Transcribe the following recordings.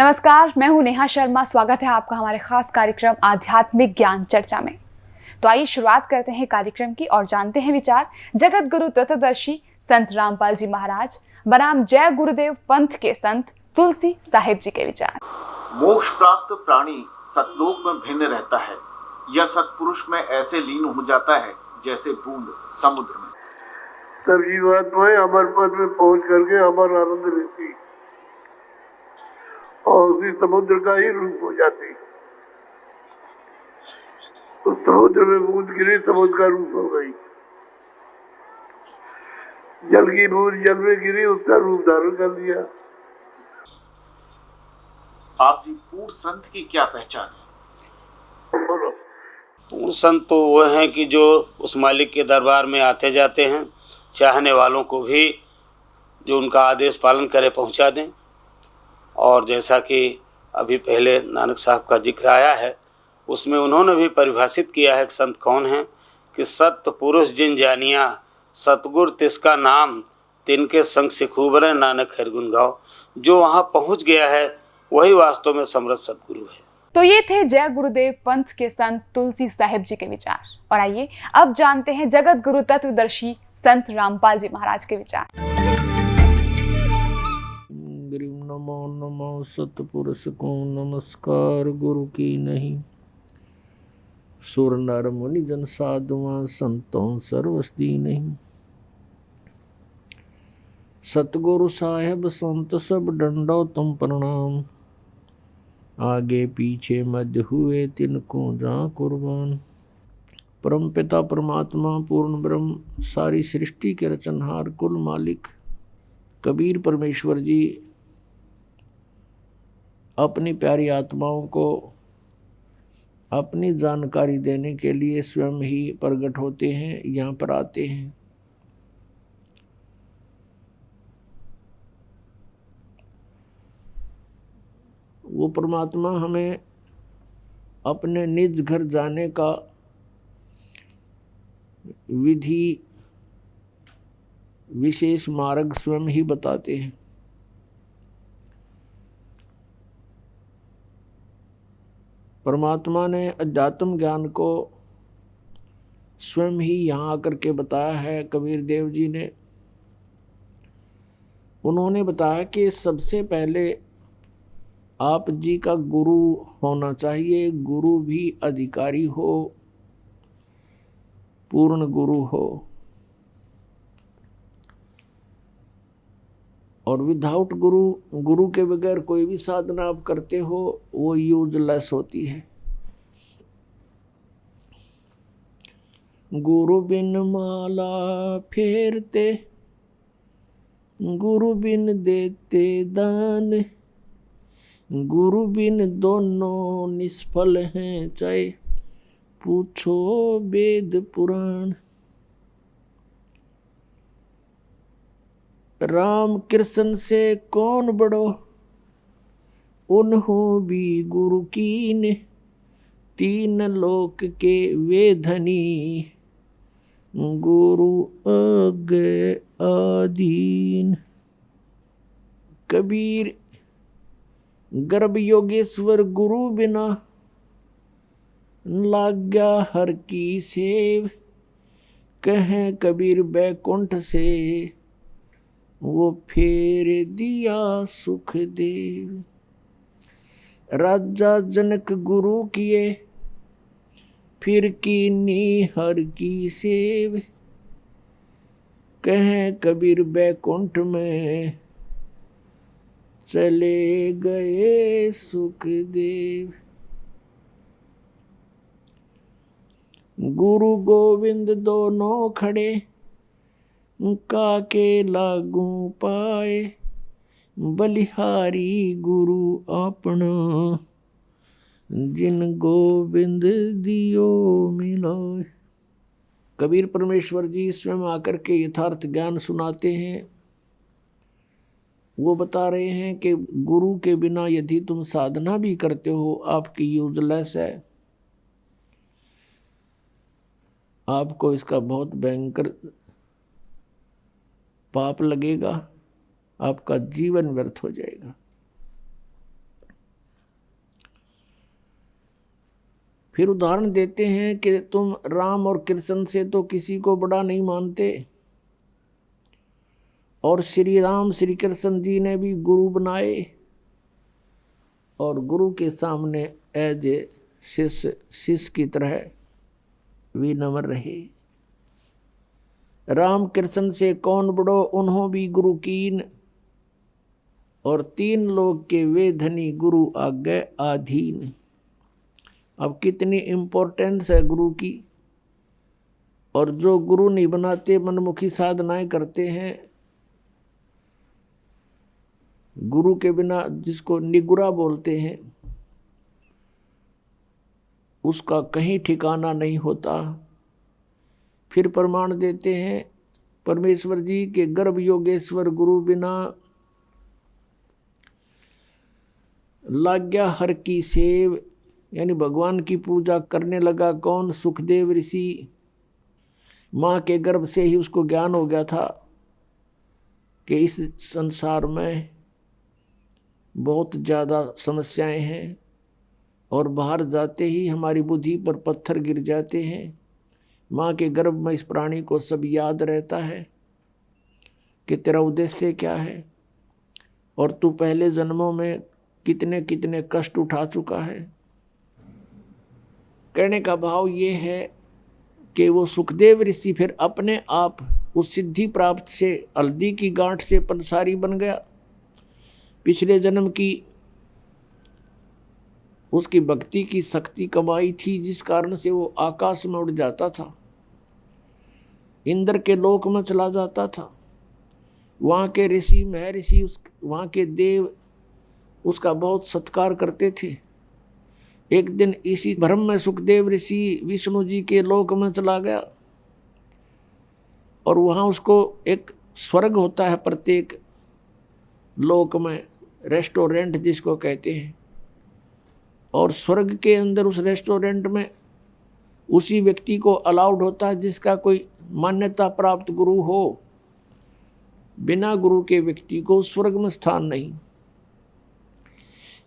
नमस्कार, मैं हूं नेहा शर्मा। स्वागत है आपका हमारे खास कार्यक्रम आध्यात्मिक ज्ञान चर्चा में। तो आइए शुरुआत करते हैं कार्यक्रम की और जानते हैं विचार जगत गुरु तत्वदर्शी संत रामपाल जी महाराज बनाम जय गुरुदेव पंथ के संत तुलसी साहिब जी के विचार। मोक्ष प्राप्त प्राणी सतलोक में भिन्न रहता है। यह सतपुरुष में ऐसे लीन हो जाता है जैसे बूंद समुद्र में। तब जीवात्माएं अमर पद में पहुंच करके अमर आनंद लेती और उसी समुद्र का ही रूप हो जाती। तो समुद्र में बूंद गिरी, समुद्र का रूप हो गई। जल की बूंद जल में गिरी, उसका रूप धारण कर लिया। आप जी पूर्ण संत की क्या पहचान है? पूर्ण संत तो वो हैं कि जो उस मालिक के दरबार में आते जाते हैं, चाहने वालों को भी जो उनका आदेश पालन करे पहुंचा दें। और जैसा कि अभी पहले नानक साहब का जिक्र आया है, उसमें उन्होंने भी परिभाषित किया है कि संत कौन है कि सत्य पुरुष जिन जानिया सतगुर तिसका नाम तिनके संग से खूब रहे नानक हर गुण गाओ। जो वहाँ पहुँच गया है वही वास्तव में समर्थ सतगुरु है। तो ये थे जय गुरुदेव पंथ के संत तुलसी साहिब जी के विचार। और आइए अब जानते हैं जगत गुरु तत्वदर्शी संत रामपाल जी महाराज के विचार। नमो नमो सतपुरुष को नमस्कार, गुरु की नहीं सुर नर मुनि जन साधुआ संतों सर्वस्ती नहीं। सतगुरु साहेब संत सब डंडो तुम प्रणाम, आगे पीछे मध्य हुए तिनको जा कुर्बान। परम पिता परमात्मा पूर्ण ब्रह्म सारी सृष्टि के रचनहार कुल मालिक कबीर परमेश्वर जी अपनी प्यारी आत्माओं को अपनी जानकारी देने के लिए स्वयं ही प्रकट होते हैं, यहाँ पर आते हैं। वो परमात्मा हमें अपने निज घर जाने का विधि विशेष मार्ग स्वयं ही बताते हैं। परमात्मा ने अध्यात्म ज्ञान को स्वयं ही यहाँ आकर के बताया है। कबीर देव जी ने उन्होंने बताया कि सबसे पहले आप जी का गुरु होना चाहिए। गुरु भी अधिकारी हो, पूर्ण गुरु हो। और विदाउट गुरु, गुरु के बगैर कोई भी साधना आप करते हो वो यूजलेस होती है। गुरु बिन माला फेरते, गुरु बिन देते दान, गुरु बिन दोनों निष्फल हैं, चाहे पूछो वेद पुराण। राम कृष्ण से कौन बड़ो, उन्हों भी गुरु कीन, तीन लोक के वे धनी, गुरु आगे आधीन। कबीर गर्भ योगेश्वर गुरु बिना, लाग्या हर की सेव, कहें कबीर बैकुंठ से, वो फेर दिया सुख देव। राजा जनक गुरु किए, फिर कीनी हर की सेव, कहें कबीर बैकुंठ में, चले गए सुख देव। गुरु गोविंद दोनों खड़े, काके लागू पाए, बलिहारी गुरु अपना, जिन गोविंद दियो मिलाए। कबीर परमेश्वर जी स्वयं आकर के यथार्थ ज्ञान सुनाते हैं। वो बता रहे हैं कि गुरु के बिना यदि तुम साधना भी करते हो आपकी यूजलेस है। आपको इसका बहुत भयंकर पाप लगेगा, आपका जीवन व्यर्थ हो जाएगा। फिर उदाहरण देते हैं कि तुम राम और कृष्ण से तो किसी को बड़ा नहीं मानते, और श्री राम श्री कृष्ण जी ने भी गुरु बनाए और गुरु के सामने एज ए शिष्य की तरह विनम्र रहे। राम कृष्ण से कौन बड़ो, उन्हों भी गुरु कीन, और तीन लोग के वे धनी गुरु आगे आधीन। अब कितनी इम्पोर्टेंस है गुरु की। और जो गुरु नहीं बनाते, मनमुखी साधनाएं करते हैं, गुरु के बिना, जिसको निगुरा बोलते हैं, उसका कहीं ठिकाना नहीं होता। फिर प्रमाण देते हैं परमेश्वर जी के गर्भ योगेश्वर गुरु बिना लाग्या हर की सेव, यानी भगवान की पूजा करने लगा कौन? सुखदेव ऋषि। माँ के गर्भ से ही उसको ज्ञान हो गया था कि इस संसार में बहुत ज़्यादा समस्याएं हैं, और बाहर जाते ही हमारी बुद्धि पर पत्थर गिर जाते हैं। माँ के गर्भ में इस प्राणी को सब याद रहता है कि तेरा उद्देश्य क्या है, और तू पहले जन्मों में कितने कितने कष्ट उठा चुका है। कहने का भाव ये है कि वो सुखदेव ऋषि फिर अपने आप उस सिद्धि प्राप्त से, हल्दी की गांठ से पंसारी बन गया। पिछले जन्म की उसकी भक्ति की शक्ति कमाई थी, जिस कारण से वो आकाश में उड़ जाता था, इंद्र के लोक में चला जाता था। वहाँ के ऋषि महर्षि, वहाँ के देव उसका बहुत सत्कार करते थे। एक दिन इसी भ्रम में सुखदेव ऋषि विष्णु जी के लोक में चला गया, और वहाँ उसको एक स्वर्ग होता है प्रत्येक लोक में, रेस्टोरेंट जिसको कहते हैं, और स्वर्ग के अंदर उस रेस्टोरेंट में उसी व्यक्ति को अलाउड होता है जिसका कोई मान्यता प्राप्त गुरु हो। बिना गुरु के व्यक्ति को स्वर्ग में स्थान नहीं।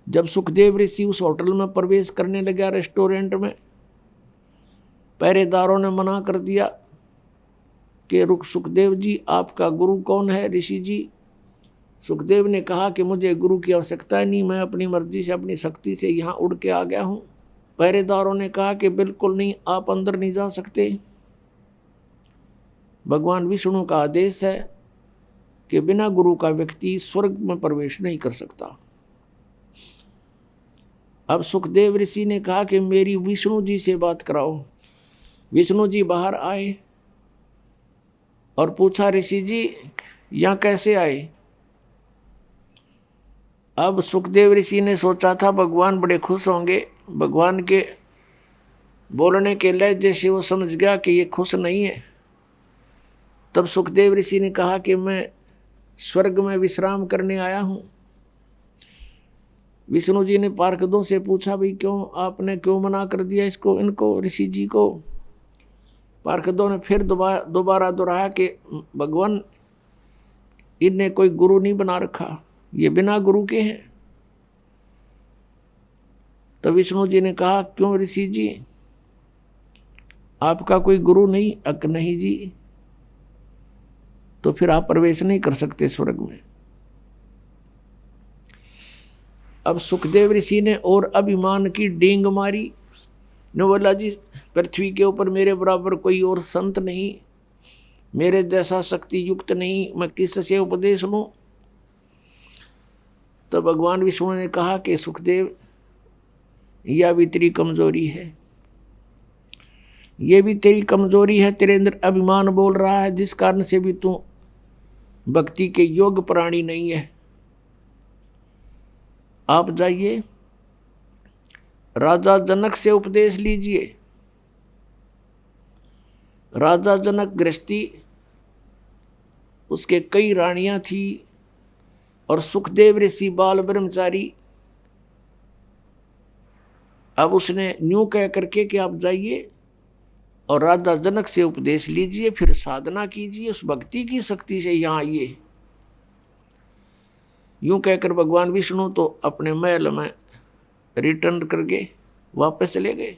जब सुखदेव ऋषि उस होटल में प्रवेश करने लगा रेस्टोरेंट में, पहरेदारों ने मना कर दिया कि रुक सुखदेव जी, आपका गुरु कौन है? ऋषि जी। सुखदेव ने कहा कि मुझे गुरु की आवश्यकता नहीं, मैं अपनी मर्जी से, अपनी शक्ति से यहाँ उड़ के आ गया हूँ। पहरेदारों ने कहा कि बिल्कुल नहीं, आप अंदर नहीं जा सकते। भगवान विष्णु का आदेश है कि बिना गुरु का व्यक्ति स्वर्ग में प्रवेश नहीं कर सकता। अब सुखदेव ऋषि ने कहा कि मेरी विष्णु जी से बात कराओ। विष्णु जी बाहर आए और पूछा, ऋषि जी यहाँ कैसे आए? अब सुखदेव ऋषि ने सोचा था भगवान बड़े खुश होंगे। भगवान के बोलने के लहजे से वो समझ गया कि ये खुश नहीं है। तब सुखदेव ऋषि ने कहा कि मैं स्वर्ग में विश्राम करने आया हूँ। विष्णु जी ने पार्षदों से पूछा, भाई क्यों, आपने क्यों मना कर दिया इनको ऋषि जी को? पार्षदों ने फिर दोबारा दोहराया कि भगवान, इनने कोई गुरु नहीं बना रखा, ये बिना गुरु के हैं। तो विष्णु जी ने कहा, क्यों ऋषि जी, आपका कोई गुरु नहीं? नहीं जी। तो फिर आप प्रवेश नहीं कर सकते स्वर्ग में। अब सुखदेव ऋषि ने और अभिमान की डींग मारी, ने बोला, जी पृथ्वी के ऊपर मेरे बराबर कोई और संत नहीं, मेरे जैसा शक्ति युक्त नहीं, मैं किससे उपदेश लूं? तो भगवान विष्णु ने कहा कि सुखदेव, यह भी तेरी कमजोरी है, ये भी तेरी कमजोरी है, तेरे अंदर अभिमान बोल रहा है, जिस कारण से भी तू भक्ति के योग्य प्राणी नहीं है। आप जाइए राजा जनक से उपदेश लीजिए। राजा जनक गृहस्थी, उसके कई रानियां थी, और सुखदेव ऋषि बाल ब्रह्मचारी। अब उसने न्यू कह करके कि आप जाइए और राजा जनक से उपदेश लीजिए, फिर साधना कीजिए, उस भक्ति की शक्ति से यहाँ आइए। यूं कहकर भगवान विष्णु तो अपने महल में रिटर्न करके वापस चले गए।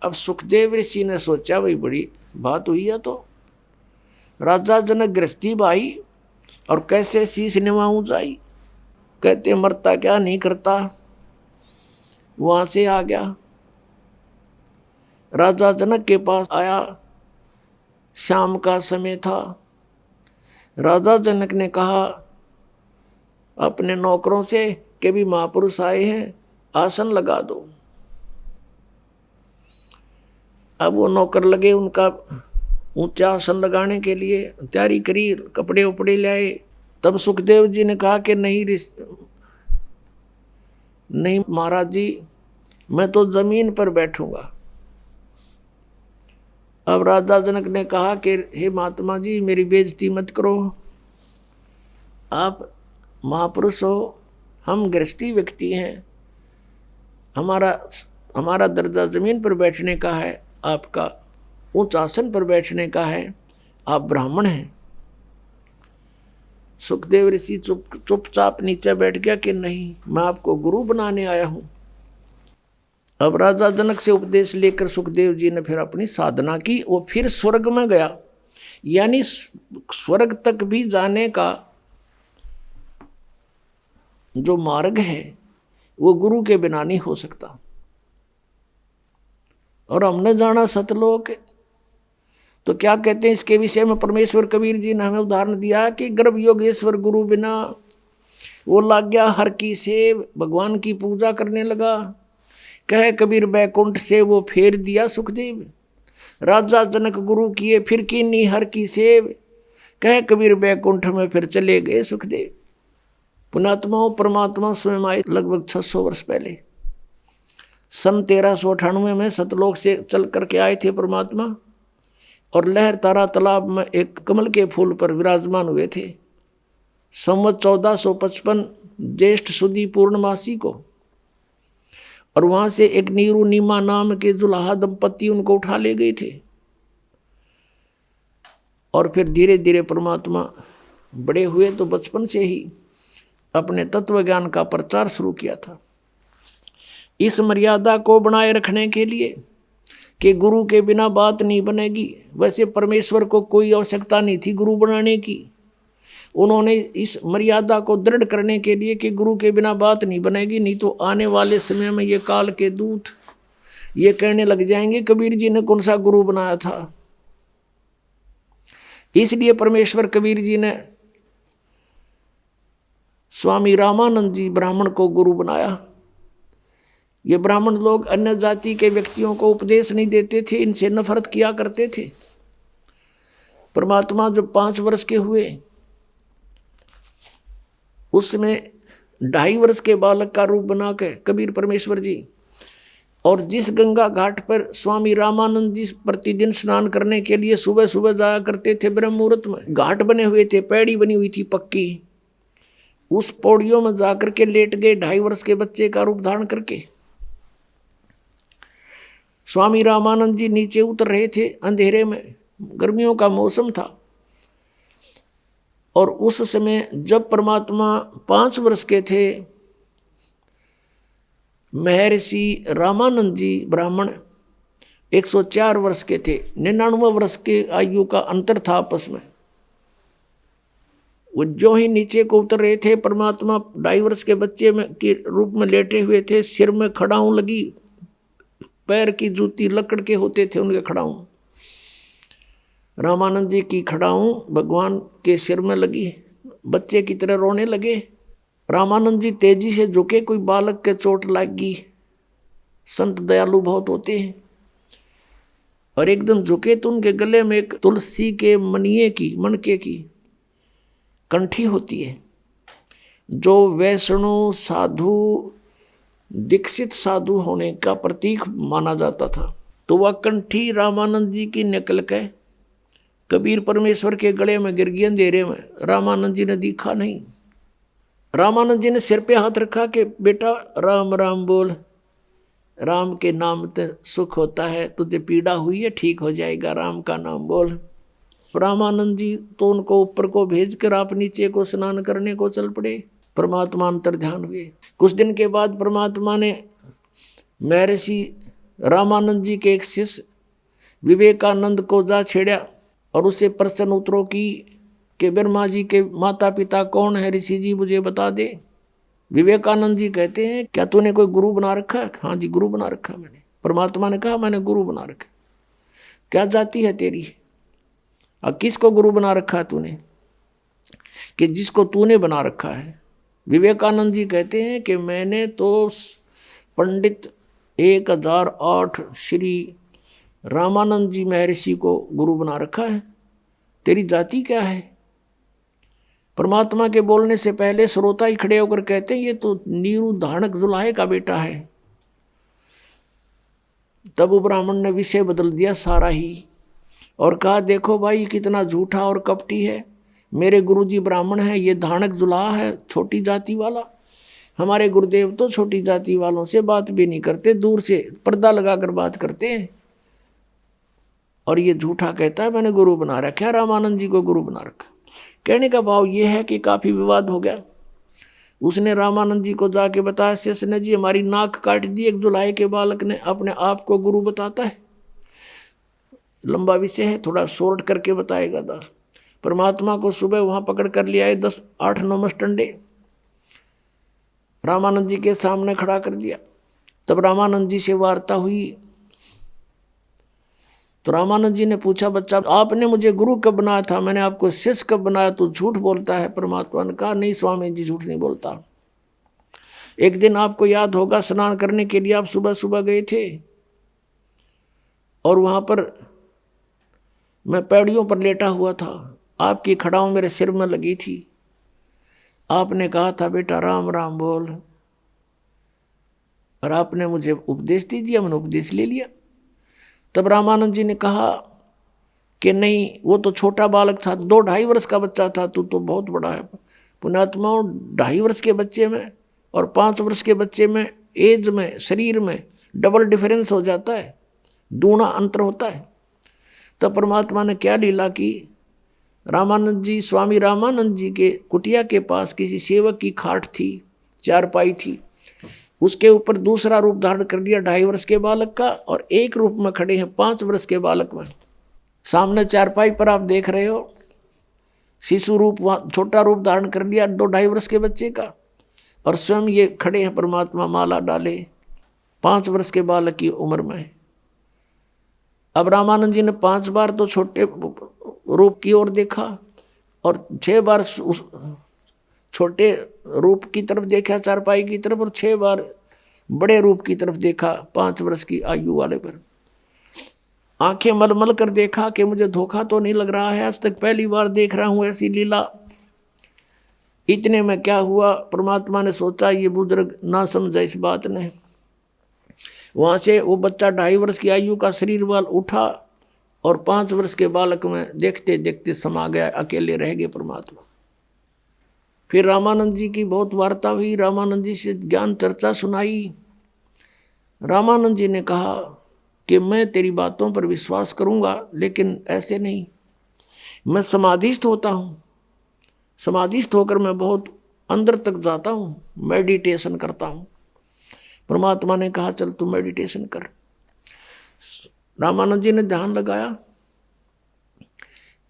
अब सुखदेव ऋषि ने सोचा भाई बड़ी बात हुई है, तो राजा जनक गृहस्थी भाई और कैसे शीश निभाऊं जाई। कहते मरता क्या नहीं करता। वहां से आ गया, राजा जनक के पास आया। शाम का समय था। राजा जनक ने कहा अपने नौकरों से कि भी महापुरुष आए हैं, आसन लगा दो। अब वो नौकर लगे उनका ऊंचा आसन लगाने के लिए, तैयारी करी, कपड़े उपड़े लाए। तब सुखदेव जी ने कहा कि नहीं महाराज जी, मैं तो जमीन पर बैठूंगा। अब राजा जनक ने कहा कि हे महात्मा जी, मेरी बेइज्जती मत करो, आप महापुरुष हो, हम गृहस्थी व्यक्ति हैं, हमारा दर्जा जमीन पर बैठने का है, आपका उच्च आसन पर बैठने का है, आप ब्राह्मण हैं। सुखदेव ऋषि चुपचाप नीचे बैठ गया कि नहीं, मैं आपको गुरु बनाने आया हूं। अब राजा जनक से उपदेश लेकर सुखदेव जी ने फिर अपनी साधना की। वो फिर स्वर्ग में गया, यानी स्वर्ग तक भी जाने का जो मार्ग है वो गुरु के बिना नहीं हो सकता। और हमने जाना सतलोक, तो क्या कहते हैं इसके विषय में परमेश्वर कबीर जी ने हमें उदाहरण दिया कि गर्भ योगेश्वर गुरु बिना। वो लाग गया हर की सेव, भगवान की पूजा करने लगा। कहे कबीर बैकुंठ से वो फेर दिया सुखदेव। राजा जनक गुरु किए फिर कीनी हर की सेव। कहे कबीर बैकुंठ में फिर चले गए सुखदेव। पुणात्माओं, परमात्मा स्वयं आए लगभग 600 वर्ष पहले। सन 1398 में सतलोक से चल करके आए थे परमात्मा, और लहर तारा तालाब में एक कमल के फूल पर विराजमान हुए थे। संवत 1455 ज्येष्ठ सुदी पूर्णमासी को। और वहां से एक नीरू नीमा नाम के जुलाहा दंपति उनको उठा ले गए थे। और फिर धीरे धीरे परमात्मा बड़े हुए तो बचपन से ही अपने तत्व ज्ञान का प्रचार शुरू किया था। इस मर्यादा को बनाए रखने के लिए कि गुरु के बिना बात नहीं बनेगी। वैसे परमेश्वर को कोई आवश्यकता नहीं थी गुरु बनाने की। उन्होंने इस मर्यादा को दृढ़ करने के लिए कि गुरु के बिना बात नहीं बनेगी, नहीं तो आने वाले समय में ये काल के दूत ये कहने लग जाएंगे कबीर जी ने कौन सा गुरु बनाया था। इसलिए परमेश्वर कबीर जी ने स्वामी रामानंद जी ब्राह्मण को गुरु बनाया। ये ब्राह्मण लोग अन्य जाति के व्यक्तियों को उपदेश नहीं देते थे, इनसे नफरत किया करते थे। परमात्मा जब 5 वर्ष के हुए, उसमें 2.5 वर्ष के बालक का रूप बना के कबीर परमेश्वर जी, और जिस गंगा घाट पर स्वामी रामानंद जी प्रतिदिन स्नान करने के लिए सुबह सुबह जाया करते थे, ब्रह्म मुहूर्त में घाट बने हुए थे, पैड़ी बनी हुई थी पक्की, उस पौड़ियों में जाकर के लेट गए 2.5 वर्ष के बच्चे का रूप धारण करके। स्वामी रामानंद जी नीचे उतर रहे थे अंधेरे में, गर्मियों का मौसम था, और उस समय जब परमात्मा 5 वर्ष के थे, महर्षि रामानंद जी ब्राह्मण 104 वर्ष के थे। 99 वर्ष के आयु का अंतर था आपस में। वो जो ही नीचे को उतर रहे थे, परमात्मा 2.5 वर्ष के बच्चे में के रूप में लेटे हुए थे। सिर में खड़ाऊं लगी, पैर की जूती लकड़ के होते थे उनके खड़ाऊं। रामानंद जी की खड़ाऊं भगवान के सिर में लगी, बच्चे की तरह रोने लगे। रामानंद जी तेजी से झुके, कोई बालक के चोट लगी। संत दयालु बहुत होते हैं, और एकदम झुके तो उनके गले में एक तुलसी के मनके की कंठी होती है, जो वैष्णु साधु दीक्षित साधु होने का प्रतीक माना जाता था। तो वह कंठी रामानंद जी की निकल के कबीर परमेश्वर के गले में गिर गई अंधेरे में। रामानंद जी ने देखा नहीं। रामानंद जी ने सिर पे हाथ रखा कि बेटा राम राम बोल, राम के नाम से सुख होता है, तुझे पीड़ा हुई है ठीक हो जाएगा, राम का नाम बोल। रामानंद जी तो उनको ऊपर को भेज कर आप नीचे को स्नान करने को चल पड़े। परमात्मा अंतर ध्यान हुए। कुछ दिन के बाद परमात्मा ने महर्षि रामानंद जी के एक शिष्य विवेकानंद को जा छेड़ा और उससे प्रश्न उत्तरों की कि ब्रह्मा जी के माता पिता कौन है, ऋषि जी मुझे बता दे। विवेकानंद जी कहते हैं क्या तूने कोई गुरु बना रखा है? हाँ जी गुरु बना रखा मैंने। परमात्मा ने कहा मैंने गुरु बना रखा। क्या जाति है तेरी? और किसको गुरु बना रखा है तूने? कि जिसको तूने बना रखा है। विवेकानंद जी कहते हैं कि मैंने तो पंडित 1008 श्री रामानंद जी महर्षि को गुरु बना रखा है। तेरी जाति क्या है? परमात्मा के बोलने से पहले श्रोता ही खड़े होकर कहते हैं ये तो नीरू धानक जुलाहे का बेटा है। तब वो ब्राह्मण ने विषय बदल दिया सारा ही और कहा देखो भाई कितना झूठा और कपटी है। मेरे गुरुजी ब्राह्मण है, ये धानक जुलाहा है छोटी जाति वाला। हमारे गुरुदेव तो छोटी जाति वालों से बात भी नहीं करते, दूर से पर्दा लगाकर बात करते हैं। और ये झूठा कहता है मैंने गुरु बना रखा है, रामानंद जी को गुरु बना रखा। कहने का भाव ये है कि काफी विवाद हो गया। उसने रामानंद जी को जाके बताया शिष्य ने जी हमारी नाक काट दी एक जुलाहे के बालक ने, अपने आप को गुरु बताता है। लंबा विषय है, थोड़ा शॉर्ट करके बताएगा दास। परमात्मा को सुबह वहां पकड़ कर ले आए 8-9 मस्टंडे, रामानंद जी के सामने खड़ा कर दिया। तब रामानंद जी से वार्ता हुई तो रामानंद जी ने पूछा बच्चा आपने मुझे गुरु कब बनाया था? मैंने आपको शिष्य कब बनाया? तो झूठ बोलता है। परमात्मा ने कहा नहीं स्वामी जी झूठ नहीं बोलता। एक दिन आपको याद होगा स्नान करने के लिए आप सुबह सुबह गए थे और वहां पर मैं पैड़ियों पर लेटा हुआ था, आपकी खड़ाऊं मेरे सिर में लगी थी। आपने कहा था बेटा राम राम बोल, और आपने मुझे उपदेश दे दिया, मैंने उपदेश ले लिया। तब रामानंद जी ने कहा कि नहीं वो तो छोटा बालक था, 2-2.5 वर्ष का बच्चा था, तू तो बहुत बड़ा है। पुण्यात्माओं 2.5 वर्ष के बच्चे में और 5 वर्ष के बच्चे में एज में शरीर में डबल डिफरेंस हो जाता है, दूना अंतर होता है। तब परमात्मा ने क्या लीला की, रामानंद जी स्वामी रामानंद जी के कुटिया के पास किसी सेवक की खाट थी, चारपाई थी, उसके ऊपर दूसरा रूप धारण कर दिया 2.5 वर्ष के बालक का, और एक रूप में खड़े हैं 5 वर्ष के बालक में। सामने चारपाई पर आप देख रहे हो शिशु रूप, छोटा रूप धारण कर लिया 2-2.5 वर्ष के बच्चे का, और स्वयं ये खड़े हैं परमात्मा माला डाले 5 वर्ष के बालक की उम्र में। अब रामानंद जी ने 5 बार तो छोटे रूप की ओर देखा और 6 बार उस छोटे रूप की तरफ देखा चारपाई की तरफ, और 6 बार बड़े रूप की तरफ देखा 5 वर्ष की आयु वाले पर। आंखें मलमल कर देखा कि मुझे धोखा तो नहीं लग रहा है, आज तक पहली बार देख रहा हूं ऐसी लीला। इतने में क्या हुआ, परमात्मा ने सोचा ये बुजुर्ग ना समझा इस बात ने। वहां से वो बच्चा 2.5 वर्ष की आयु का शरीर वाल उठा और 5 वर्ष के बालक में देखते देखते समा गया, अकेले रह गए परमात्मा। फिर रामानंद जी की बहुत वार्ता हुई, रामानंद जी से ज्ञान चर्चा सुनाई। रामानंद जी ने कहा कि मैं तेरी बातों पर विश्वास करूंगा, लेकिन ऐसे नहीं, मैं समाधिस्थ होता हूँ। समाधिस्थ होकर मैं बहुत अंदर तक जाता हूँ, मेडिटेशन करता हूँ। परमात्मा ने कहा चल तू मेडिटेशन कर। रामानंद जी ने ध्यान लगाया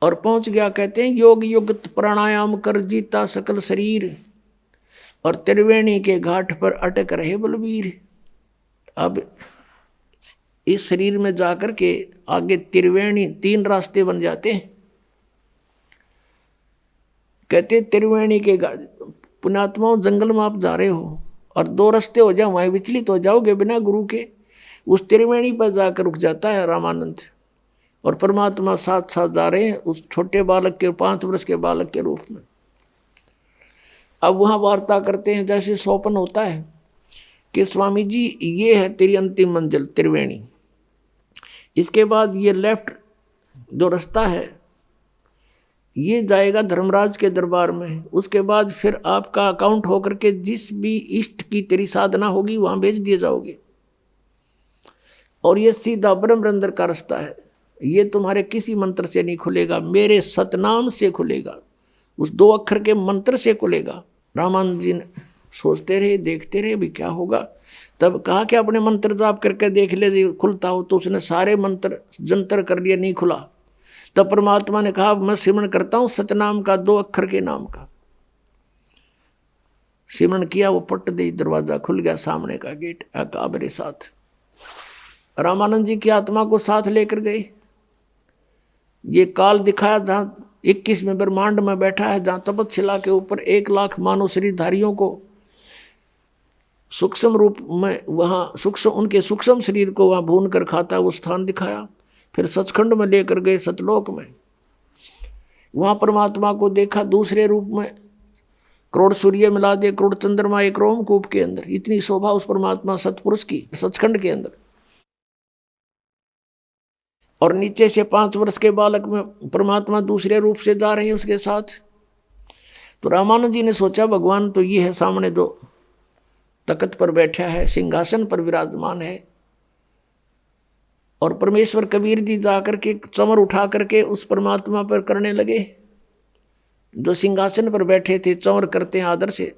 और पहुंच गया। कहते हैं योग युक्त प्राणायाम कर जीता सकल शरीर, और त्रिवेणी के घाट पर अटक रहे बलवीर। अब इस शरीर में जाकर के आगे त्रिवेणी 3 रास्ते बन जाते हैं। कहते त्रिवेणी के पुण्यात्माओं जंगल में आप जा रहे हो और 2 रास्ते हो जाए, वहीं विचलित हो जाओगे बिना गुरु के। उस त्रिवेणी पर जाकर रुक जाता है रामानंद, और परमात्मा साथ साथ जा रहे हैं उस छोटे बालक के 5 वर्ष के बालक के रूप में। अब वहाँ वार्ता करते हैं जैसे स्वप्न होता है कि स्वामी जी ये है तेरी अंतिम मंजिल त्रिवेणी, इसके बाद ये लेफ्ट जो रास्ता है ये जाएगा धर्मराज के दरबार में। उसके बाद फिर आपका अकाउंट होकर के जिस भी इष्ट की तेरी साधना होगी वहाँ भेज दिए जाओगे, और ये सीधा ब्रह्मरंध्र का रास्ता है। ये तुम्हारे किसी मंत्र से नहीं खुलेगा, मेरे सतनाम से खुलेगा, उस 2 अक्षर के मंत्र से खुलेगा। रामानंद जी ने सोचते रहे, देखते रहे भी क्या होगा। तब कहा कि अपने मंत्र जाप करके देख ले जी खुलता हो। तो उसने सारे मंत्र जंतर कर लिए, नहीं खुला। तब परमात्मा ने कहा मैं सिमरण करता हूं सतनाम का, 2 अक्षर के नाम का। सिमरण किया, वो पट दे दरवाजा खुल गया, सामने का गेट आका मेरे साथ। रामानंद जी की आत्मा को साथ लेकर गए। ये काल दिखाया जहां 21वें ब्रह्मांड में बैठा है, जहां तपतशिला के ऊपर 1 लाख मानव शरीरधारियों को सूक्ष्म रूप में, वहां सूक्ष्म उनके सूक्ष्म शरीर को वहां भून कर खाता, वो स्थान दिखाया। फिर सचखंड में लेकर गए, सतलोक में। वहां परमात्मा को देखा दूसरे रूप में, करोड़ सूर्य मिला दे, करोड़ चंद्रमा एक रोमकूप के अंदर। इतनी शोभा उस परमात्मा सतपुरुष की सचखंड के अंदर। और नीचे से 5 वर्ष के बालक में परमात्मा दूसरे रूप से जा रहे हैं उसके साथ। तो रामानंद जी ने सोचा भगवान तो ये है सामने, जो तख्त पर बैठा है, सिंहासन पर विराजमान है। और परमेश्वर कबीर जी जाकर के चमर उठा करके उस परमात्मा पर करने लगे। जो सिंहासन पर बैठे थे चमर करते हैं आदर से।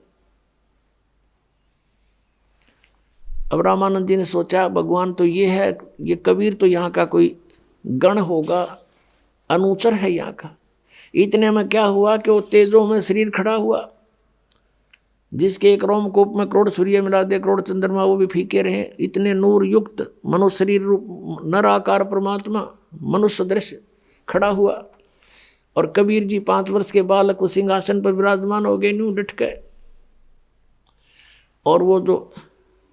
अब रामानंद जी ने सोचा भगवान तो ये है, ये कबीर तो यहाँ का कोई गण होगा, अनुचर है यहाँ का। इतने में क्या हुआ कि वो तेजों में शरीर खड़ा हुआ, जिसके एक रोमकूप में करोड़ सूर्य मिला दे, करोड़ चंद्रमा वो भी फीके रहे। इतने नूर युक्त मनुष्य शरीर रूप नर आकार परमात्मा मनुष्य दृश्य खड़ा हुआ। और कबीर जी 5 वर्ष के बालक उस सिंहासन पर विराजमान हो गए, न्यू डट गए। और वो जो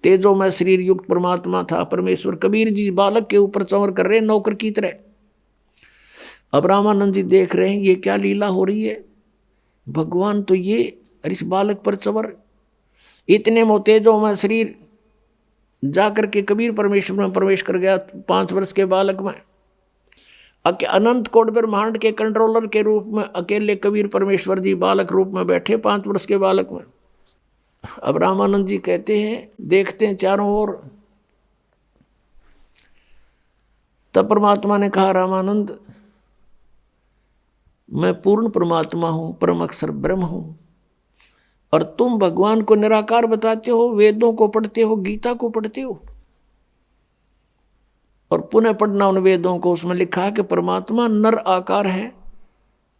तेजों में शरीर युक्त परमात्मा था परमेश्वर, कबीर जी बालक के ऊपर चंवर कर रहे नौकर की तरह। अब रामानंद जी देख रहे हैं ये क्या लीला हो रही है, भगवान तो ये और इस बालक पर चंवर। इतने मोतेजों में शरीर जाकर के कबीर परमेश्वर में प्रवेश कर गया 5 वर्ष के बालक में। अनंत कोट ब्रह्मांड के कंट्रोलर के रूप में अकेले कबीर परमेश्वर जी बालक रूप में बैठे 5 वर्ष के बालक में। अब रामानंद जी कहते हैं, देखते हैं चारों ओर। तब परमात्मा ने कहा रामानंद मैं पूर्ण परमात्मा हूं, परम अक्षर ब्रह्म हूं, और तुम भगवान को निराकार बताते हो, वेदों को पढ़ते हो, गीता को पढ़ते हो। और पुनः पढ़ना उन वेदों को, उसमें लिखा है कि परमात्मा नर आकार है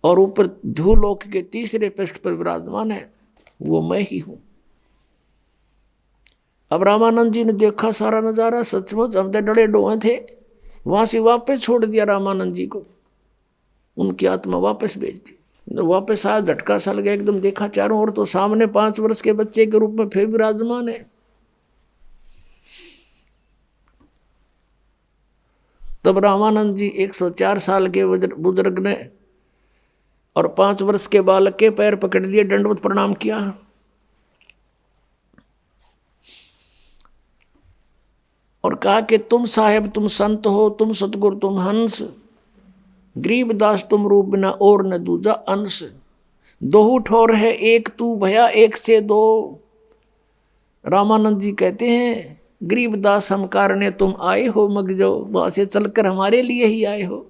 और ऊपर ध्रुवलोक के 3रे पृष्ठ पर विराजमान है, वो मैं ही हूं। अब रामानंद जी ने देखा सारा नजारा, सचमुच हम तो डरे डोए थे। वहां से वापस छोड़ दिया रामानंद जी को, उनकी आत्मा वापस भेज दी। वापस आया, झटका सा लगा एकदम, देखा चारों ओर तो सामने 5 वर्ष के बच्चे के रूप में फिर विराजमान है। तब रामानंद जी 104 साल के बुजुर्ग ने और 5 वर्ष के बालक के पैर पकड़ दिए, दंडवत प्रणाम किया। और कहा कि तुम साहेब तुम संत हो, तुम सतगुरु तुम हंस, गरीबदास तुम रूप बिना और न दूजा अंश। दोहू ठोर है एक तू भया एक से 2। रामानंद जी कहते हैं गरीबदास हम कारणे तुम आए हो, मग जो वहां से चलकर हमारे लिए ही आए हो।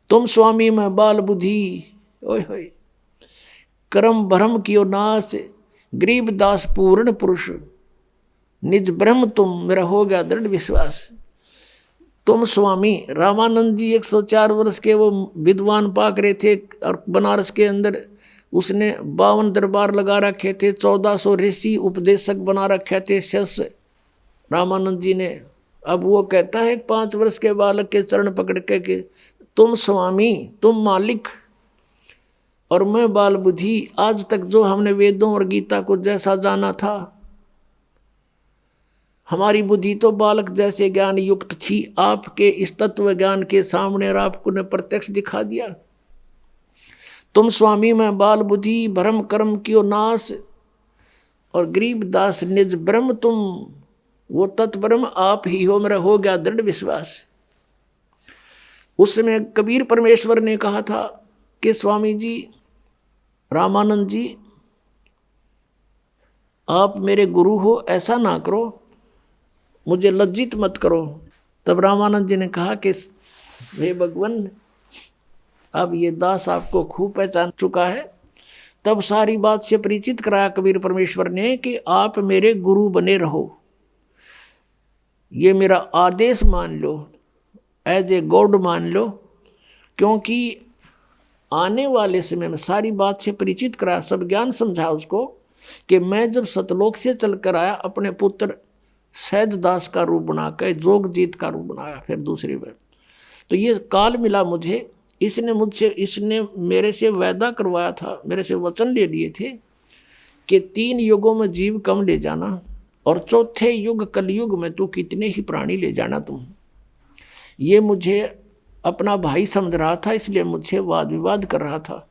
तुम स्वामी में बाल बुद्धि, ओए होए कर्म भ्रम कियो नाश, गरीबदास पूर्ण पुरुष, निज ब्रह्म तुम, मेरा हो गया दृढ़ विश्वास। तुम स्वामी, रामानंद जी 104 वर्ष के वो विद्वान पाक रहे थे, और बनारस के अंदर उसने 52 दरबार लगा रखे थे, 1400 ऋषि उपदेशक बना रखे थे शिष्य रामानंद जी ने। अब वो कहता है 5 वर्ष के बालक के चरण पकड़ के कि तुम स्वामी तुम मालिक और मैं बाल बुद्धि। आज तक जो हमने वेदों और गीता को जैसा जाना था, हमारी बुद्धि तो बालक जैसे ज्ञान युक्त थी, आपके इस तत्व ज्ञान के सामने और आपको ने प्रत्यक्ष दिखा दिया। तुम स्वामी में बाल बुद्धि भ्रम कर्म कियो नाश, और गरीब दास निज ब्रह्म तुम, वो तत्ब्रह्म आप ही हो, मेरा हो गया दृढ़ विश्वास। उस समय कबीर परमेश्वर ने कहा था कि स्वामी जी रामानंद जी आप मेरे गुरु हो, ऐसा ना करो, मुझे लज्जित मत करो। तब रामानंद जी ने कहा कि हे भगवान अब ये दास आपको खूब पहचान चुका है। तब सारी बात से परिचित कराया कबीर परमेश्वर ने कि आप मेरे गुरु बने रहो। ये मेरा आदेश मान लो, एज ए गॉड मान लो, क्योंकि आने वाले समय में सारी बात से परिचित कराया, सब ज्ञान समझा उसको कि मैं जब सतलोक से चलकर आया, अपने पुत्र सहजदास का रूप बनाकर जोगजीत का रूप बनाया फिर दूसरी बार, तो ये काल मिला मुझे। इसने मेरे से वायदा करवाया था, मेरे से वचन ले लिए थे कि 3 युगों में जीव कम ले जाना और चौथे युग कलयुग में तू कितने ही प्राणी ले जाना तुम। ये मुझे अपना भाई समझ रहा था, इसलिए मुझसे वाद विवाद कर रहा था।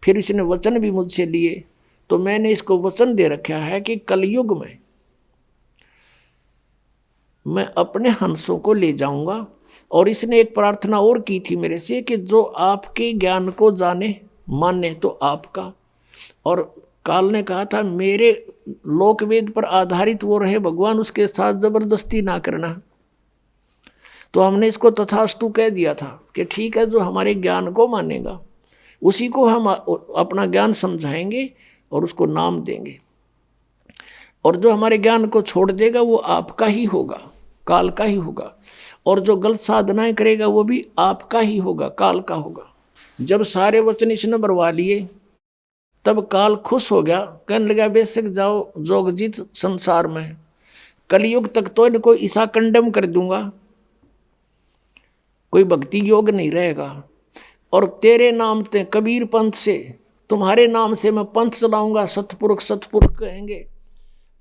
फिर इसने वचन भी मुझसे लिए, तो मैंने इसको वचन दे रखा है कि कलयुग में मैं अपने हंसों को ले जाऊंगा। और इसने एक प्रार्थना और की थी मेरे से कि जो आपके ज्ञान को जाने माने तो आपका। और काल ने कहा था मेरे लोकवेद पर आधारित वो रहे भगवान, उसके साथ जबरदस्ती ना करना। तो हमने इसको तथास्तु कह दिया था कि ठीक है, जो हमारे ज्ञान को मानेगा उसी को हम अपना ज्ञान समझाएंगे और उसको नाम देंगे, और जो हमारे ज्ञान को छोड़ देगा वो आपका ही होगा, काल का ही होगा। और जो गलत साधनाएं करेगा वो भी आपका ही होगा, काल का होगा। जब सारे वचन इसने बरवा लिए तब काल खुश हो गया, कहने लगा बेशक जाओ जोगजीत संसार में, कलयुग तक तो इनको ईसा कंडम कर दूंगा, कोई भक्ति योग नहीं रहेगा। और तेरे नाम से कबीर पंथ से, तुम्हारे नाम से मैं पंथ चलाऊंगा, सतपुरुष कहेंगे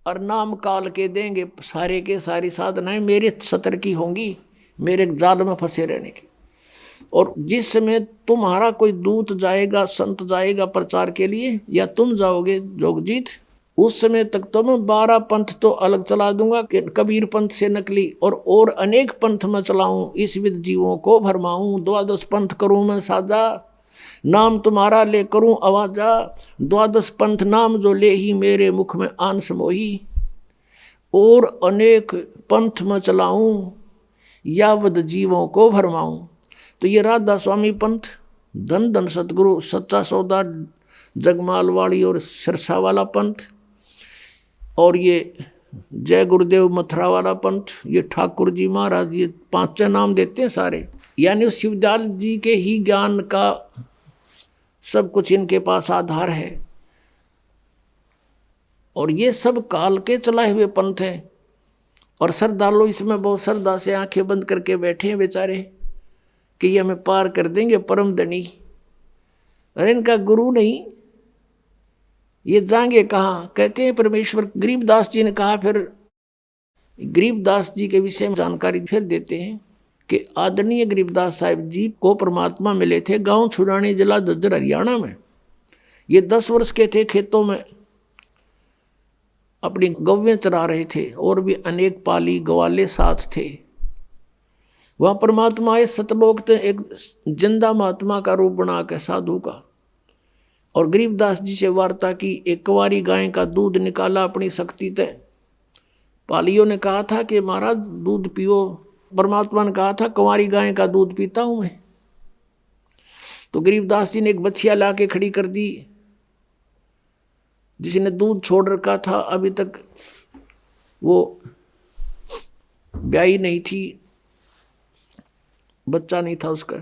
और नाम काल के देंगे, सारे के सारी साधनाएं मेरे सतर की होंगी, मेरे जाल में फंसे रहने की। और जिस समय तुम्हारा कोई दूत जाएगा, संत जाएगा प्रचार के लिए, या तुम जाओगे जोगजीत, उस समय तक तो मैं 12 पंथ तो अलग चला दूंगा, कि कबीर पंथ से नकली और अनेक पंथ में चलाऊं, इस विध जीवों को भरमाऊं, 12 पंथ करूं मैं साजा, नाम तुम्हारा ले करूं आवाजा, 12 पंथ नाम जो ले ही मेरे मुख में आन समोही, और अनेक पंथ में चलाऊं यावद जीवों को भरमाऊं। तो ये राधा स्वामी पंथ, धन धन सतगुरु सच्चा सौदा जगमालवाड़ी और सिरसा वाला पंथ, और ये जय गुरुदेव मथुरा वाला पंथ, ये ठाकुर जी महाराज, ये 5 नाम देते हैं सारे। यानी शिवदयाल जी के ही ज्ञान का सब कुछ इनके पास आधार है, और ये सब काल के चलाए हुए पंथ हैं। और श्रद्धालु इसमें बहुत श्रद्धा से आंखें बंद करके बैठे हैं बेचारे कि ये हमें पार कर देंगे परम धनी। अरे इनका गुरु नहीं, ये जाएंगे कहाँ, कहते हैं परमेश्वर। गरीबदास जी ने कहा, फिर गरीबदास जी के विषय में जानकारी फिर देते हैं कि आदरणीय गरीबदास साहिब जी को परमात्मा मिले थे गांव छुड़ानी, जिला झज्जर, हरियाणा में। ये 10 वर्ष के थे, खेतों में अपनी गौवें चरा रहे थे, और भी अनेक पाली ग्वाले साथ थे। वह परमात्मा आए सतलोक थे, एक जिंदा महात्मा का रूप बना के साधु का, और गरीबदास जी से वार्ता की। एक कुंवारी गाय का दूध निकाला अपनी शक्ति से। पालियों ने कहा था कि महाराज दूध पियो, परमात्मा ने कहा था कुंवारी गाय का दूध पीता हूं मैं। तो गरीबदास जी ने एक बछिया ला के खड़ी कर दी, जिसने दूध छोड़ रखा था, अभी तक वो ब्याही नहीं थी, बच्चा नहीं था उसका।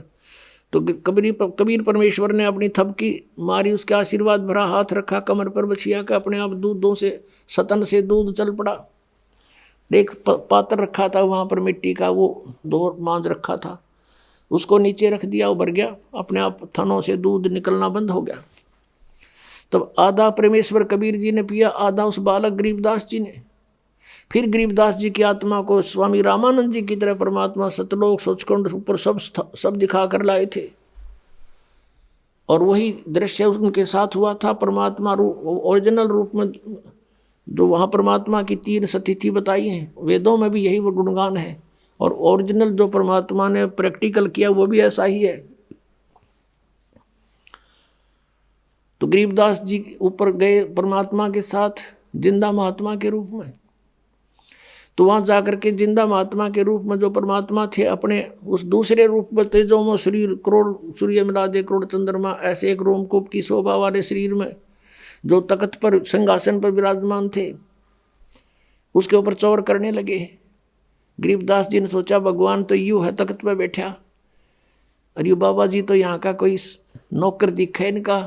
तो कबीर परमेश्वर ने अपनी थपकी मारी, उसके आशीर्वाद भरा हाथ रखा कमर पर बछिया का, अपने आप दूधों से सतन से दूध चल पड़ा। एक पात्र रखा था वहाँ पर मिट्टी का, वो 2 मांझ रखा था, उसको नीचे रख दिया, वो भर गया, अपने आप थनों से दूध निकलना बंद हो गया। तब आधा परमेश्वर कबीर जी ने पिया, आधा उस बालक गरीबदास जी ने। फिर गरीबदास जी की आत्मा को स्वामी रामानंद जी की तरह परमात्मा सतलोक सचखंड ऊपर सब दिखा कर लाए थे, और वही दृश्य उनके साथ हुआ था। परमात्मा रूप, ओरिजिनल रूप में, जो वहाँ परमात्मा की 3 सतिथि बताई हैं, वेदों में भी यही वो गुणगान है, और ओरिजिनल जो परमात्मा ने प्रैक्टिकल किया वो भी ऐसा ही है। तो गरीबदास जी ऊपर गए परमात्मा के साथ जिंदा महात्मा के रूप में। तो वहाँ जाकर के जिंदा महात्मा के रूप में जो परमात्मा थे, अपने उस दूसरे रूप में तेजों में शरीर, करोड़ सूर्य मिला दे करोड़ चंद्रमा, ऐसे एक रोमकूप की शोभा वाले शरीर में जो तख्त पर सिंहासन पर विराजमान थे, उसके ऊपर चौर करने लगे। गरीबदास जी ने सोचा भगवान तो यूं है तख्त पे बैठा, और यू बाबा जी तो यहाँ का कोई नौकर दिखा इनका।